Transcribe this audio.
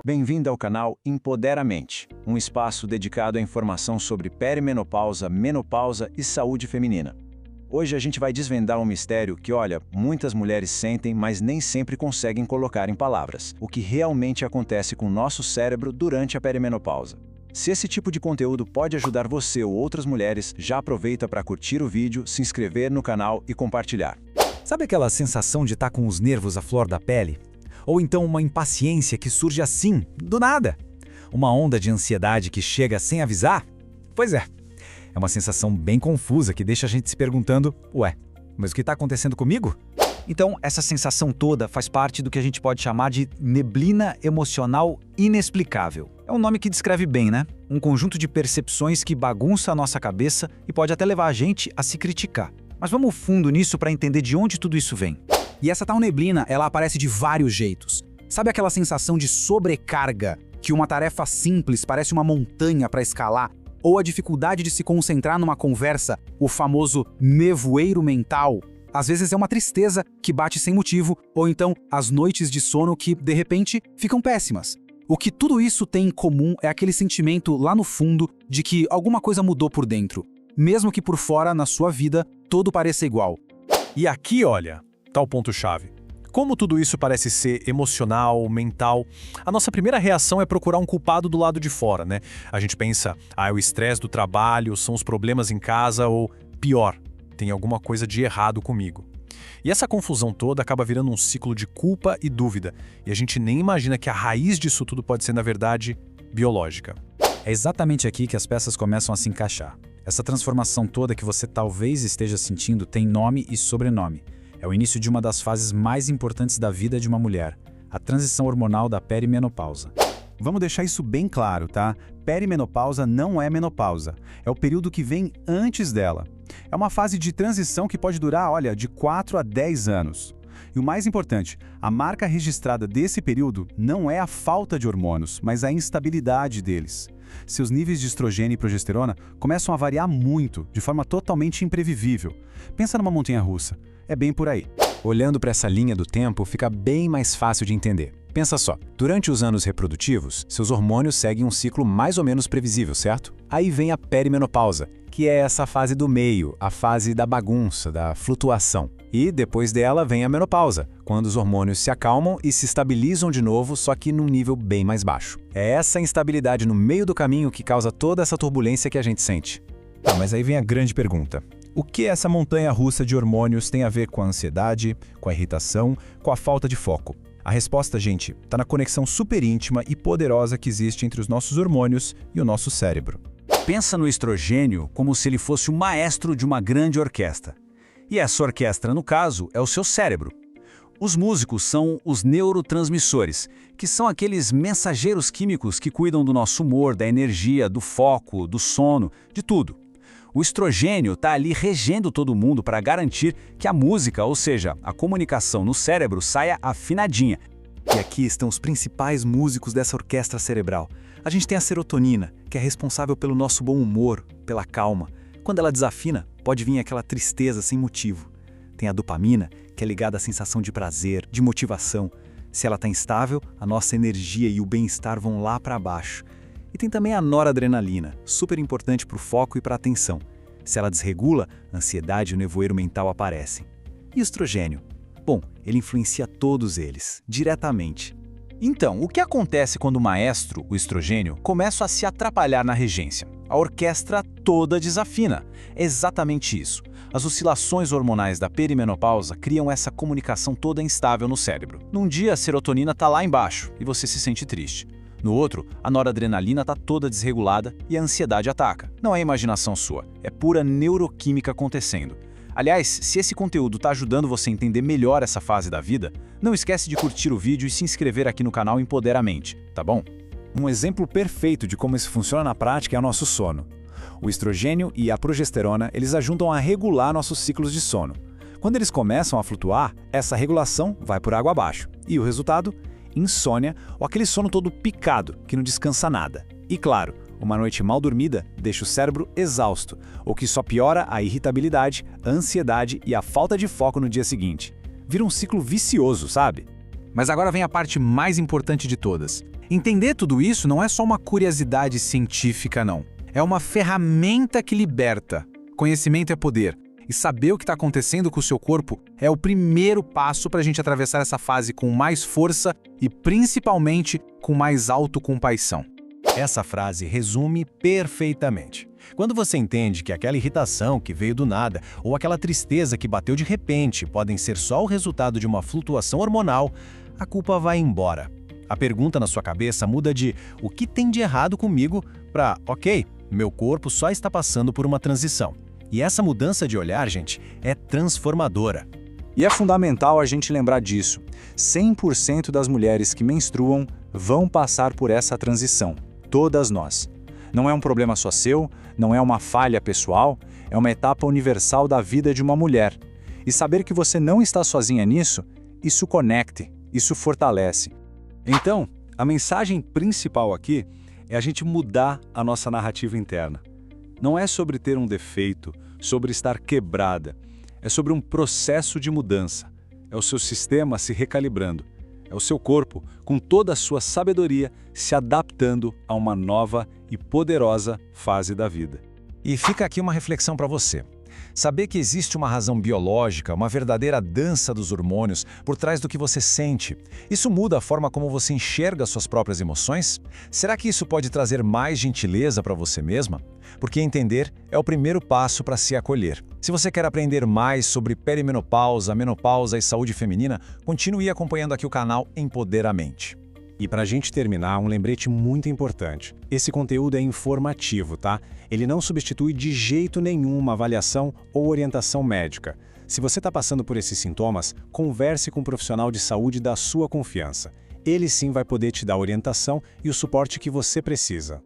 Bem-vindo ao canal Empoderamente, um espaço dedicado à informação sobre perimenopausa, menopausa e saúde feminina. Hoje a gente vai desvendar um mistério que, olha, muitas mulheres sentem, mas nem sempre conseguem colocar em palavras. O que realmente acontece com o nosso cérebro durante a perimenopausa. Se esse tipo de conteúdo pode ajudar você ou outras mulheres, já aproveita para curtir o vídeo, se inscrever no canal e compartilhar. Sabe aquela sensação de estar com os nervos à flor da pele? Ou então uma impaciência que surge assim, do nada? Uma onda de ansiedade que chega sem avisar? Pois é. É uma sensação bem confusa que deixa a gente se perguntando, ué, mas o que está acontecendo comigo? Então, essa sensação toda faz parte do que a gente pode chamar de neblina emocional inexplicável. É um nome que descreve bem, né? Um conjunto de percepções que bagunça a nossa cabeça e pode até levar a gente a se criticar. Mas vamos fundo nisso para entender de onde tudo isso vem. E essa tal neblina, ela aparece de vários jeitos. Sabe aquela sensação de sobrecarga, que uma tarefa simples parece uma montanha para escalar? Ou a dificuldade de se concentrar numa conversa, o famoso nevoeiro mental? Às vezes é uma tristeza que bate sem motivo, ou então as noites de sono que, de repente, ficam péssimas. O que tudo isso tem em comum é aquele sentimento lá no fundo de que alguma coisa mudou por dentro, mesmo que por fora, na sua vida, tudo pareça igual. E aqui, olha, tá o ponto-chave. Como tudo isso parece ser emocional, mental, a nossa primeira reação é procurar um culpado do lado de fora, né? A gente pensa, é o estresse do trabalho, são os problemas em casa ou, pior, tem alguma coisa de errado comigo. E essa confusão toda acaba virando um ciclo de culpa e dúvida, e a gente nem imagina que a raiz disso tudo pode ser, na verdade, biológica. É exatamente aqui que as peças começam a se encaixar. Essa transformação toda que você talvez esteja sentindo tem nome e sobrenome. É o início de uma das fases mais importantes da vida de uma mulher, a transição hormonal da perimenopausa. Vamos deixar isso bem claro, tá? Perimenopausa não é menopausa. É o período que vem antes dela. É uma fase de transição que pode durar, olha, de 4 a 10 anos. E o mais importante, a marca registrada desse período não é a falta de hormônios, mas a instabilidade deles. Seus níveis de estrogênio e progesterona começam a variar muito, de forma totalmente imprevisível. Pensa numa montanha-russa. É bem por aí. Olhando para essa linha do tempo, fica bem mais fácil de entender. Pensa só, durante os anos reprodutivos, seus hormônios seguem um ciclo mais ou menos previsível, certo? Aí vem a perimenopausa, que é essa fase do meio, a fase da bagunça, da flutuação. E depois dela vem a menopausa, quando os hormônios se acalmam e se estabilizam de novo, só que num nível bem mais baixo. É essa instabilidade no meio do caminho que causa toda essa turbulência que a gente sente. Tá, mas aí vem a grande pergunta. O que essa montanha-russa de hormônios tem a ver com a ansiedade, com a irritação, com a falta de foco? A resposta, gente, está na conexão super íntima e poderosa que existe entre os nossos hormônios e o nosso cérebro. Pensa no estrogênio como se ele fosse o maestro de uma grande orquestra. E essa orquestra, no caso, é o seu cérebro. Os músicos são os neurotransmissores, que são aqueles mensageiros químicos que cuidam do nosso humor, da energia, do foco, do sono, de tudo. O estrogênio está ali regendo todo mundo para garantir que a música, ou seja, a comunicação no cérebro, saia afinadinha. E aqui estão os principais músicos dessa orquestra cerebral. A gente tem a serotonina, que é responsável pelo nosso bom humor, pela calma. Quando ela desafina, pode vir aquela tristeza sem motivo. Tem a dopamina, que é ligada à sensação de prazer, de motivação. Se ela está instável, a nossa energia e o bem-estar vão lá para baixo. E tem também a noradrenalina, super importante para o foco e para a atenção. Se ela desregula, a ansiedade e o nevoeiro mental aparecem. E o estrogênio? Bom, ele influencia todos eles, diretamente. Então, o que acontece quando o maestro, o estrogênio, começa a se atrapalhar na regência? A orquestra toda desafina. É exatamente isso. As oscilações hormonais da perimenopausa criam essa comunicação toda instável no cérebro. Num dia, a serotonina está lá embaixo e você se sente triste. No outro, a noradrenalina está toda desregulada e a ansiedade ataca. Não é imaginação sua, é pura neuroquímica acontecendo. Aliás, se esse conteúdo está ajudando você a entender melhor essa fase da vida, não esquece de curtir o vídeo e se inscrever aqui no canal Empoderamente, tá bom? Um exemplo perfeito de como isso funciona na prática é o nosso sono. O estrogênio e a progesterona, eles ajudam a regular nossos ciclos de sono. Quando eles começam a flutuar, essa regulação vai por água abaixo. E o resultado? Insônia ou aquele sono todo picado, que não descansa nada. E claro, uma noite mal dormida deixa o cérebro exausto, o que só piora a irritabilidade, a ansiedade e a falta de foco no dia seguinte. Vira um ciclo vicioso, sabe? Mas agora vem a parte mais importante de todas. Entender tudo isso não é só uma curiosidade científica, não. É uma ferramenta que liberta. Conhecimento é poder. E saber o que está acontecendo com o seu corpo é o primeiro passo para a gente atravessar essa fase com mais força e, principalmente, com mais autocompaixão. Essa frase resume perfeitamente. Quando você entende que aquela irritação que veio do nada ou aquela tristeza que bateu de repente podem ser só o resultado de uma flutuação hormonal, a culpa vai embora. A pergunta na sua cabeça muda de "o que tem de errado comigo?" para "ok, meu corpo só está passando por uma transição." E essa mudança de olhar, gente, é transformadora. E é fundamental a gente lembrar disso. 100% das mulheres que menstruam vão passar por essa transição. Todas nós. Não é um problema só seu, não é uma falha pessoal, é uma etapa universal da vida de uma mulher. E saber que você não está sozinha nisso, isso conecta, isso fortalece. Então, a mensagem principal aqui é a gente mudar a nossa narrativa interna. Não é sobre ter um defeito, sobre estar quebrada. É sobre um processo de mudança. É o seu sistema se recalibrando. É o seu corpo, com toda a sua sabedoria, se adaptando a uma nova e poderosa fase da vida. E fica aqui uma reflexão para você. Saber que existe uma razão biológica, uma verdadeira dança dos hormônios por trás do que você sente, isso muda a forma como você enxerga suas próprias emoções? Será que isso pode trazer mais gentileza para você mesma? Porque entender é o primeiro passo para se acolher. Se você quer aprender mais sobre perimenopausa, menopausa e saúde feminina, continue acompanhando aqui o canal Empoderamente. E para a gente terminar, um lembrete muito importante. Esse conteúdo é informativo, tá? Ele não substitui de jeito nenhum uma avaliação ou orientação médica. Se você está passando por esses sintomas, converse com um profissional de saúde da sua confiança. Ele sim vai poder te dar a orientação e o suporte que você precisa.